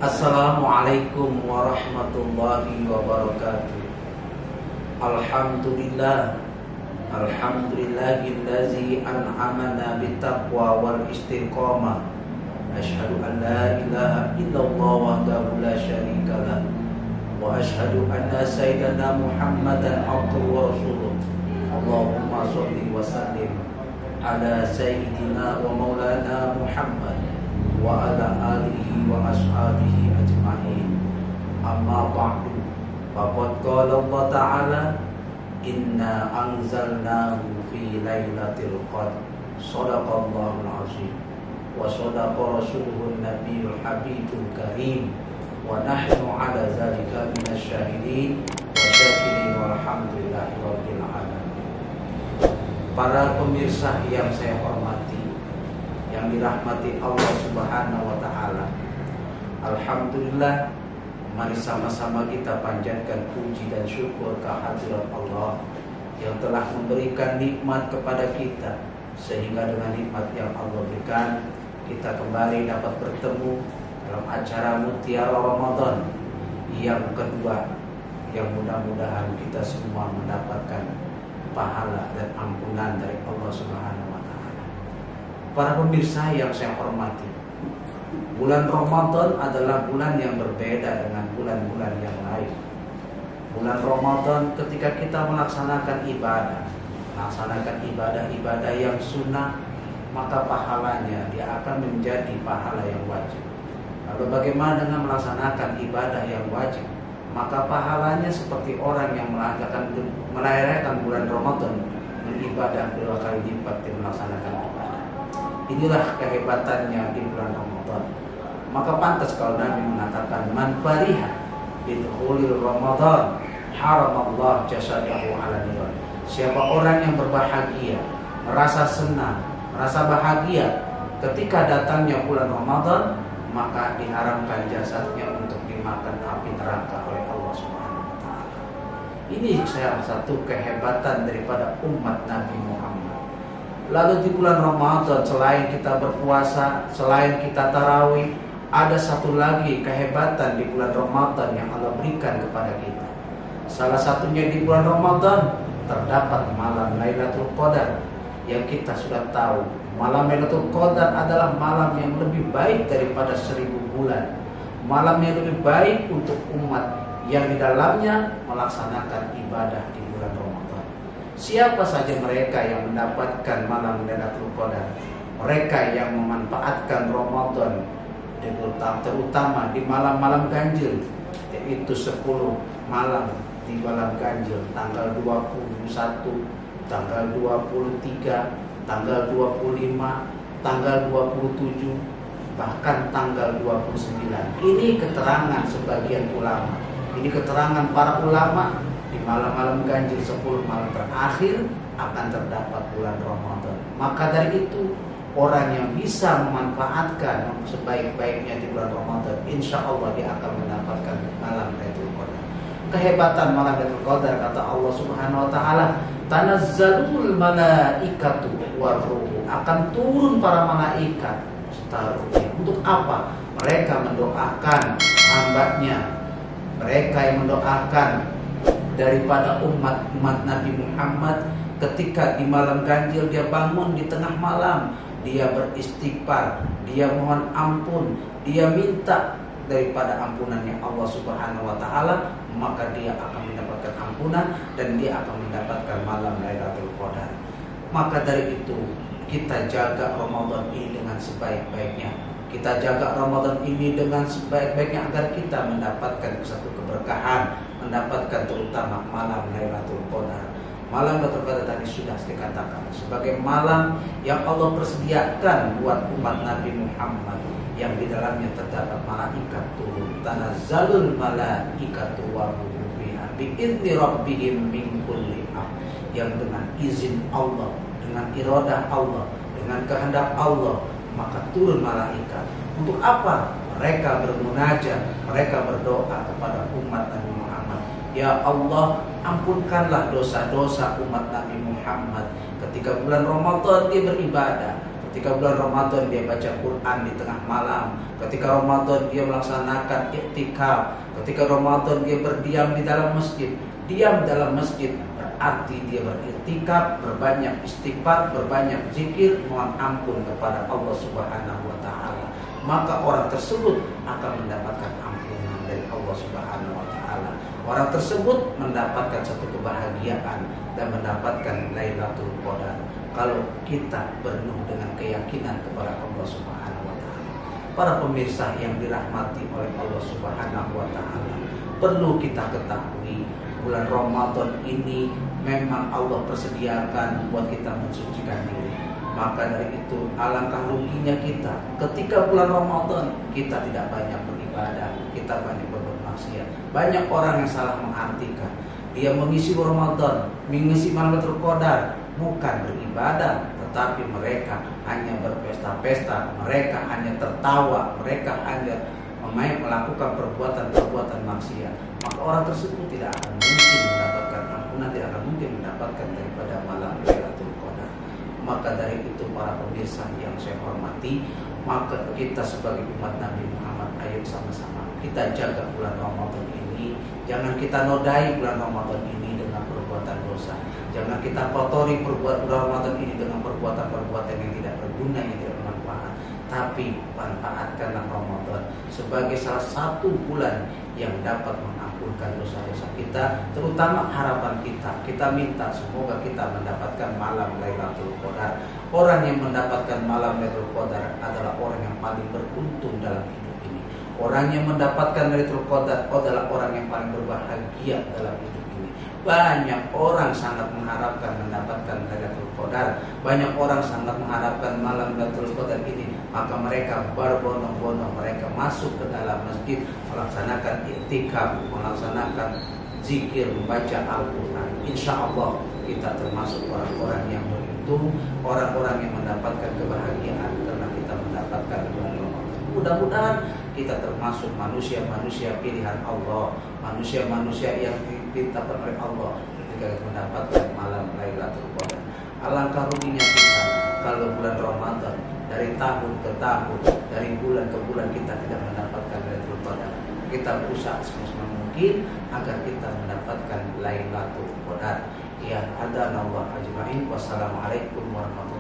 Assalamualaikum warahmatullahi wabarakatuh. Alhamdulillah, alhamdulillahillazi an'amana bittaqwa wal istiqamah. Asyhadu an la ilaha illallah wahdahu la syarikalah, wa asyhadu anna sayyidana Muhammadan abduhu wa rasuluh. Allahumma sholli wa sallim ala sayyidina wa maulana Muhammad wa ala alihi wa ashabihi ajma'in. Amma ba'du, faqad qala Allah ta'ala, inna anzalnahu fi lailatul qadr. Shadaqallahul azim wa shadaqa rasuluhun nabiyul habibul karim, wa nahnu ala zalika minasyahidin wa syakirin walhamdulillahi rabbil alamin. Para pemirsa yang saya hormati, yang dirahmati Allah Subhanahu wa taala, alhamdulillah, mari sama-sama kita panjatkan puji dan syukur kehadirat Allah yang telah memberikan nikmat kepada kita, sehingga dengan nikmat yang Allah berikan kita kembali dapat bertemu dalam acara Mutiara Ramadan yang kedua, yang mudah-mudahan kita semua mendapatkan pahala dan ampunan dari Allah Subhanahu wa taala. Para pemirsa yang saya hormati, bulan Ramadan adalah bulan yang berbeda dengan bulan-bulan yang lain. Bulan Ramadan ketika kita melaksanakan ibadah yang sunnah, maka pahalanya dia akan menjadi pahala yang wajib. Lalu bagaimana dengan melaksanakan ibadah yang wajib? Maka pahalanya seperti orang yang merayakan bulan Ramadan beribadah 2 kali lipat di melaksanakan ibadah. Inilah kehebatannya di bulan Ramadan. Maka pantas kalau Nabi mengatakan, man fariha bidkhulil Ramadan haramallah jasadahu ala niran. Siapa orang yang berbahagia, merasa senang, merasa bahagia ketika datangnya bulan Ramadan, maka diharamkan jasadnya untuk dimakan api neraka oleh Allah Subhanahu wa taala. Ini salah satu kehebatan daripada umat Nabi Muhammad. Lalu di bulan Ramadan, selain kita berpuasa, selain kita tarawih, ada satu lagi kehebatan di bulan Ramadan yang Allah berikan kepada kita. Salah satunya di bulan Ramadan terdapat malam Lailatul Qadar, yang kita sudah tahu malam Lailatul Qadar adalah malam yang lebih baik daripada 1000 bulan. Malam yang lebih baik untuk umat yang di dalamnya melaksanakan ibadah di bulan Ramadan. Siapa saja mereka yang mendapatkan malam Lailatul Qadar? Mereka yang memanfaatkan Ramadan, terutama di malam-malam ganjil, yaitu 10 malam di malam ganjil, tanggal 21, tanggal 23, tanggal 25, tanggal 27, bahkan tanggal 29. Ini keterangan sebagian ulama. Ini keterangan para ulama, di malam-malam ganjil 10 malam terakhir akan terdapat bulan Ramadan. Maka dari itu, orang yang bisa memanfaatkan sebaik-baiknya di bulan Ramadan, insya Allah dia akan mendapatkan malam Lailatul Qadar. Kehebatan malam Lailatul Qadar, kata Allah Subhanahu wa taala, tanazzalul malaikatu waruh, akan turun para malaikat serta ruhnya. Untuk apa? Mereka mendoakan hambanya, mereka yang mendoakan daripada umat Nabi Muhammad ketika di malam ganjil dia bangun di tengah malam, dia beristighfar, dia mohon ampun, dia minta daripada ampunannya Allah Subhanahu wa taala, maka dia akan mendapatkan ampunan dan dia akan mendapatkan malam Lailatul Qadar. Maka dari itu, kita jaga Ramadan ini dengan sebaik-baiknya. Kita jaga Ramadan ini dengan sebaik-baiknya agar kita mendapatkan satu keberkahan, mendapatkan terutama malam Lailatul Qadar. Malam Lailatul Qadar tadi sudah dikatakan sebagai malam yang Allah persediakan buat umat Nabi Muhammad, yang di dalamnya terdapat malaikat turun. Tanazzalul malaikatu wa ruh fiha bi'izni rabbihim min kulli amr, yang dengan izin Allah, dengan iradah Allah, dengan kehendak Allah, maka turun malaikat. Untuk apa? Mereka bermunajat, mereka berdoa kepada umat Nabi Muhammad. Ya Allah, ampunkanlah dosa-dosa umat Nabi Muhammad. Ketika bulan Ramadan dia beribadah, Ketika bulan Ramadan dia baca Quran di tengah malam. Ketika Ramadan dia melaksanakan iktikaf. Ketika Ramadan dia berdiam di dalam masjid. Diam dalam masjid berarti dia beriktikaf, berbanyak istighfar, berbanyak zikir, mohon ampun kepada Allah Subhanahu wa taala. Maka orang tersebut akan mendapatkan ampunan dari Allah Subhanahu wa taala. Orang tersebut mendapatkan satu kebahagiaan dan mendapatkan Lailatul Qadar. Kalau kita penuh dengan keyakinan kepada Allah Subhanahu wa taala. Para pemirsa yang dirahmati oleh Allah Subhanahu wa taala, perlu kita ketahui bulan Ramadan ini memang Allah persediakan buat kita mensucikan diri. Maka dari itu alangkah ruginya kita ketika bulan Ramadan kita tidak banyak beribadah, kita banyak berbuat maksiat. Banyak orang yang salah mengartikan dia mengisi Ramadan, mengisi Lailatul Qadar bukan beribadah, tetapi mereka hanya berpesta-pesta, mereka hanya tertawa, mereka hanya melakukan perbuatan-perbuatan maksiat. Maka orang tersebut tidak akan mungkin mendapatkan ampunan, tidak akan mungkin mendapatkan daripada malam Lailatul Qadar. Maka dari itu para pemirsa yang saya hormati, maka kita sebagai umat Nabi Muhammad, ayo sama-sama kita jaga bulan Ramadan ini. Jangan kita nodai bulan Ramadan ini dengan perbuatan dosa. Jangan kita kotori bulan Ramadan ini dengan perbuatan-perbuatan yang tidak berguna, yang tidak bermanfaat. Tapi manfaatkanlah Ramadan sebagai salah satu bulan yang dapat mengampunkan dosa-dosa kita, terutama harapan kita. Kita minta semoga kita mendapatkan malam Lailatul Qadar. Orang yang mendapatkan malam Lailatul Qadar adalah orang yang paling beruntung dalam hidup ini. Orang yang mendapatkan Lailatul Qadar adalah orang yang paling berbahagia dalam hidup ini. Banyak orang sangat mengharapkan mendapatkan Lailatul Qadar. Banyak orang sangat mengharapkan malam Lailatul Qadar ini. Maka mereka berbondong-bondong, mereka masuk ke dalam masjid, melaksanakan iktikaf, melaksanakan zikir, membaca Al-Quran. Insya Allah kita termasuk orang-orang yang beruntung, orang-orang yang mendapatkan kebahagiaan karena kita mendapatkan bulan Ramadan. Mudah-mudahan kita termasuk manusia-manusia pilihan Allah, manusia-manusia yang dipilih oleh Allah ketika mendapatkan malam Lailatul Qadar. Alangkah ruginya kita kalau bulan Ramadan dari tahun ke tahun, dari bulan ke bulan kita tidak mendapatkan Lailatul Qadar. Kita berusaha semaksimal mungkin agar kita mendapatkan Lailatul Qadar. Ya, hadanallahu ajma'in. Wassalamualaikum warahmatullahi wabarakatuh.